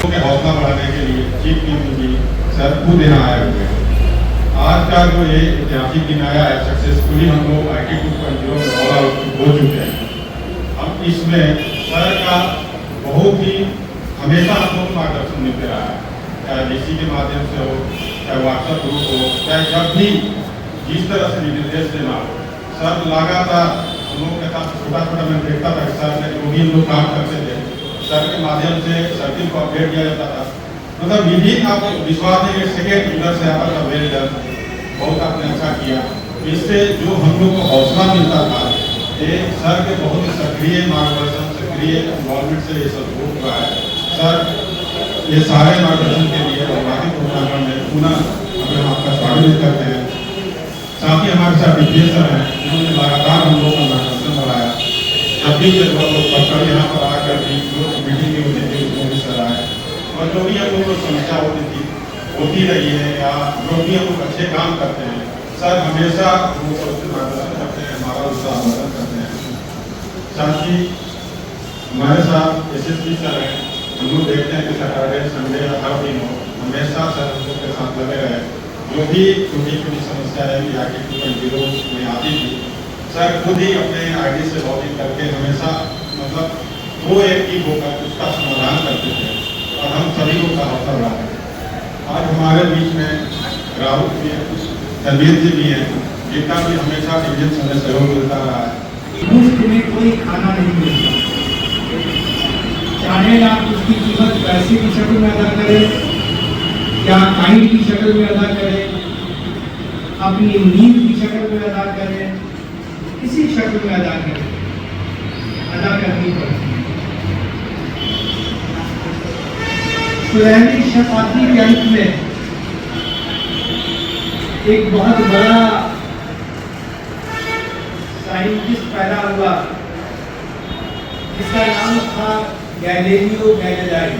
हौसला बढ़ाने के लिए चीफ मिनिस्टर जी सर खुद यहाँ आए हुए हैं। आज का जो ये ऐतिहासिक दिन आया है, सक्सेसफुली हम लोग IT 2.0 में ऑल आउट हो चुके हैं। हम इसमें सर का बहुत ही हमेशा हम लोग मार्गदर्शन मिलते रहा है, चाहे DC के माध्यम से हो, चाहे व्हाट्सएप ग्रुप हो, चाहे जब भी जिस तरह से निर्देश देना हो, सर लगातार हम लोग के साथ छोटा छोटा मैं देखता था कि सर ने जो भी हम लोग काम करते थे सर के माध्यम से सर्किल को अपडेट किया जाता था। मतलब विभिन्न आप विश्वास नहीं सेकेंड यूजर से आप अपडेट बहुत आपने अच्छा किया। इससे जो हम लोग को हौसला मिलता था ये सर के बहुत ही सक्रिय मार्गदर्शन, सक्रिय इन्वॉल्वमेंट से ये सब हो रहा है। सर ये सारे मार्गदर्शन के लिए और बाकी प्रोग्राम में पुनः हम आपका स्वागत करते हैं। साथ ही हमारे साथ विजय सर हैं, उन्होंने लगातार हम लोग का मार्गदर्शन बढ़ाया। जब भी वर्कर यहाँ पर आकर भी जो मीटिंग में होती थी उसमें भी सर आए और जो भी हम लोग को समस्या होती थी होती रही है या जो भी हम लोग अच्छे काम करते हैं सर हमेशा हम लोग सबसे मार्गदर्शन करते हैं, हमारा उसका आंदोलन करते हैं। साथ ही हमारे साथ SSP सर हैं, हम लोग देखते हैं कि सैटरडे संडे हर दिन हो हमेशा सर हम लोग के साथ लगे रहे। जो भी छोटी छोटी समस्या है IT 2.0 में आती थी सर खुद ही अपने ID से लॉगिन करके हमेशा मतलब वो एक्टिव होकर उसका समाधान करते थे और हम सभी को का हौसला बढ़ाते थे। आज हमारे बीच में राहुल जी तनवीर जी भी हैं, जिनका भी हमेशा डिवीजन समय सहयोग मिलता रहा है। मुफ्त में कोई खाना नहीं मिलता, चाहे आप उसकी कीमत पैसे की शक्ल में अदा करें या टाइम की शक्ल में अदा करें, अपनी नींद की शक्ल में अदा करें, किसी शक्ल में अदा करें, अदा करनी पड़ती है। सुनहरी शताब्दी के अंत में एक बहुत बड़ा साइंटिस्ट पैदा हुआ जिसका नाम था गैलीलियो गैलीलाई,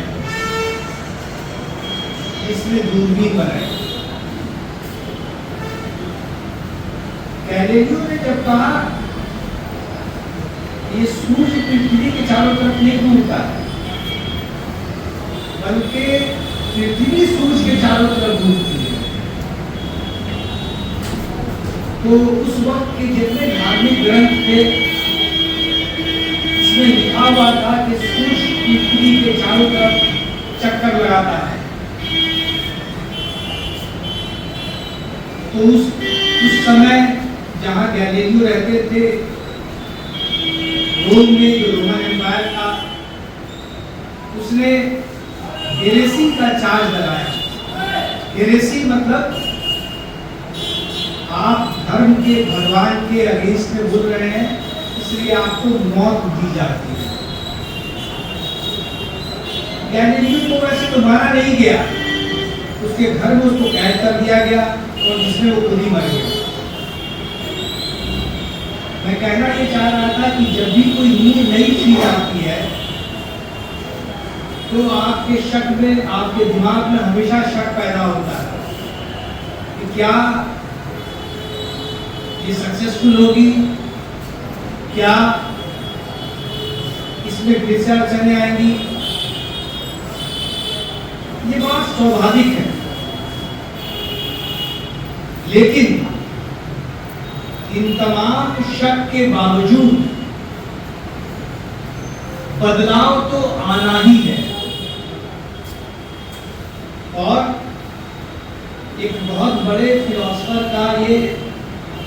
जिसने दूरबीन बनाई। गैलीलियो ने जब कहा ये सूर्य पृथ्वी के चारों तरफ नहीं घूमता बल्कि पृथ्वी सूर्य के चारों तरफ घूमती है, तो उस वक्त के जितने धार्मिक ग्रंथ थे इसमें लिखा हुआ था कि सूर्य पृथ्वी के चारों तरफ चक्कर लगाता है। तो उस समय जहां गैलीलियो रहते थे रोम में, जो रोमन एम्पायर था, उसने हेरेसी का चार्ज लगाया। हेरेसी मतलब आप धर्म के भगवान के अगेंस्ट में बोल रहे हैं, इसलिए आपको मौत दी जाती है। गैलीलियो को वैसे तो मारा नहीं गया, उसके घर में उसको कैद कर दिया गया और जिसमें वो खुद ही मर गया। मैं कहना ये चाह रहा था कि जब भी कोई नींद नई चीज आती है तो आपके शक में, आपके दिमाग में हमेशा शक पैदा होता है कि क्या ये सक्सेसफुल होगी, क्या इसमें फिर से अड़चनें आएंगी। ये बात स्वाभाविक है, लेकिन इन तमाम शक के बावजूद बदलाव तो आना ही है। और एक बहुत बड़े फिलोसफर का ये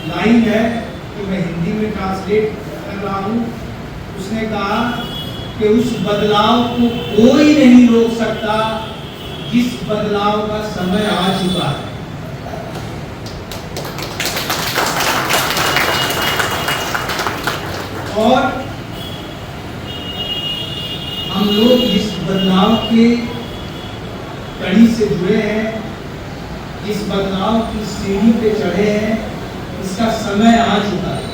लाइन है कि मैं हिंदी में ट्रांसलेट कर रहा हूं। उसने कहा कि उस बदलाव को कोई नहीं रोक सकता जिस बदलाव का समय आ चुका है। और हम लोग इस बदलाव के कड़ी से जुड़े हैं, इस बदलाव की सीढ़ी पे चढ़े हैं, इसका समय आ चुका है।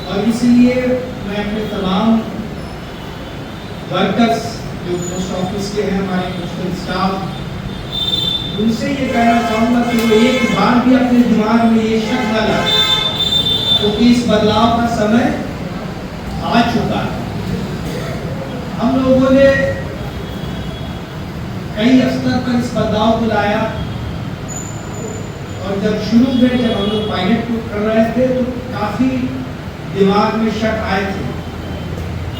और इसलिए मैं अपने तमाम वर्कर्स जो पोस्ट ऑफिस के हैं, हमारे पोस्टल स्टाफ, उनसे ये कहना चाहूँगा कि वो एक बार भी अपने दिमाग में ये शक न लाए, क्योंकि इस बदलाव का समय आ चुका है। हम लोगों ने कई स्तर पर इस बदलाव को लाया। और जब शुरू में जब हम लोग पायलट को कर रहे थे तो काफ़ी दिमाग में शक आए थे,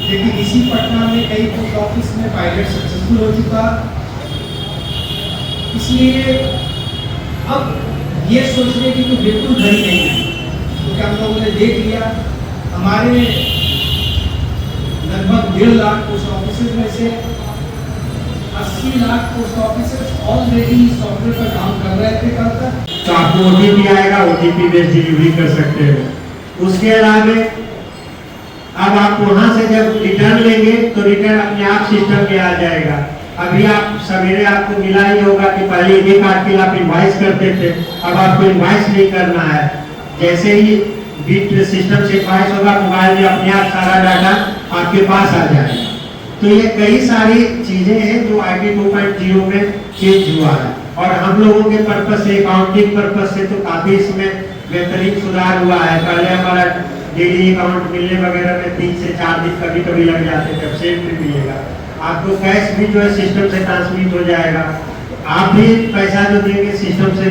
लेकिन इसी पटना में कई पोस्ट ऑफिस में पायलट सक्सेसफुल हो चुका। इसलिए अब ये सोचने की तो बिल्कुल घड़ी नहीं है, क्योंकि हम लोगों ने देख लिया हमारे लगभग 1.5 लाख पोस्ट ऑफिस में से 80 lakh post office already software पर काम कर रहे थे कल तक। तो आपको OTP आएगा, OTP बेस्ड डिलीवरी कर सकते हो। उसके अलावा अब आप वहां से जब रिटर्न लेंगे तो रिटर्न अपने आप सिस्टम पे आ जाएगा। अभी आप सवेरे आपको मिला ही होगा कि पहले एक कार्ड के लिए आप इनवाइस करते थे, अब आपको इनवाइस नहीं करना है। जैसे ही बिट सिस्टम से इनवाइस होगा, मोबाइल में अपने आप सारा डाटा आपके पास आ जाएगा। तो ये कई सारी चीजें हैं जो IT 2.0 में चेंज हुआ है, और हम लोगों के पर्पस से, अकाउंटिंग पर्पस से तो काफी इसमें बेहतरीन सुधार हुआ है। पहले हमारा डेली अकाउंट मिलने वगैरह में 3 से 4 दिन कभी कभी लग जाते थे, अब सेम भी मिलेगा। आपको कैश भी जो है सिस्टम से ट्रांसमिट हो जाएगा, आप भी पैसा जो देंगे सिस्टम से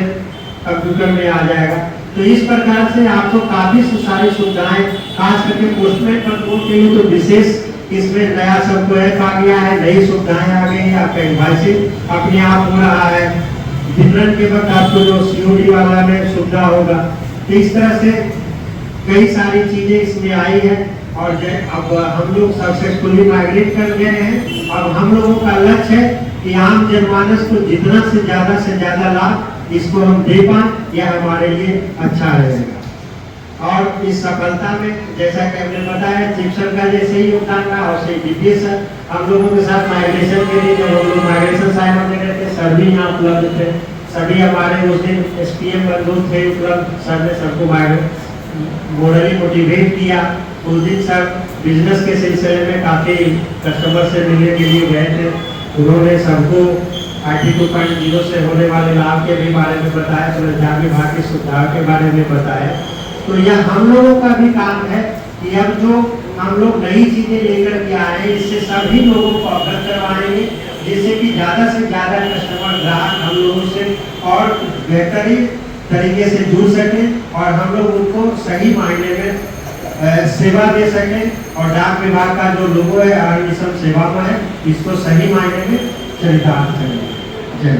कंप्यूटर में आ जाएगा। तो इस प्रकार से आपको काफी सारी सुविधाएं, खास करके पोस्टमैन कंट्रोल के लिए तो विशेष इसमें नया सबको आ गया है, नई सुविधाएं आ गई है। आपका इनवॉइसिंग अपने आप हो रहा है, वितरण के वक्त आपको जो COD वाला में सुविधा होगा। तो इस तरह से कई सारी चीजें इसमें आई है, और अब हम लोग सक्सेसफुली माइग्रेट कर गए हैं। अब हम लोगों का लक्ष्य है कि आम जनमानस को जितना से ज्यादा लाभ इसको हम दे पाएं, यह हमारे लिए अच्छा रहेगा। और इस सफलता में जैसा कि हमने बताया, चिप्सन का जैसे ही योगदान रहा, और से DPS हम लोगों के साथ माइग्रेशन के लिए, जब हम लोग माइग्रेशन साइन होने गए थे, सर भी यहाँ उपलब्ध थे। सभी हमारे उस दिन SPM बंधु थे उपलब्ध, सर ने सबको मोरली मोटिवेट किया। उस दिन सर बिजनेस के सिलसिले में काफ़ी कस्टमर से मिलने के लिए गए थे। उन्होंने सबको IT 2.0 से होने वाले लाभ के भी बारे में बताया, स्वरोजगार विभाग की सुविधाओं के बारे में बताया। तो यह हम लोगों का भी काम है कि अब जो हम लोग नई चीजें लेकर के आए हैं, इससे सभी लोगों को अवगत करवाएंगे, जिससे कि ज़्यादा से ज़्यादा कस्टमर ग्राहक हम लोगों से और बेहतरीन तरीके से जुड़ सकें, और हम लोग उनको सही मायने में सेवा दे सकें। और डाक विभाग का जो लोगो है, सेवा में है, इसको सही मायने में चरितार्थ करें। जय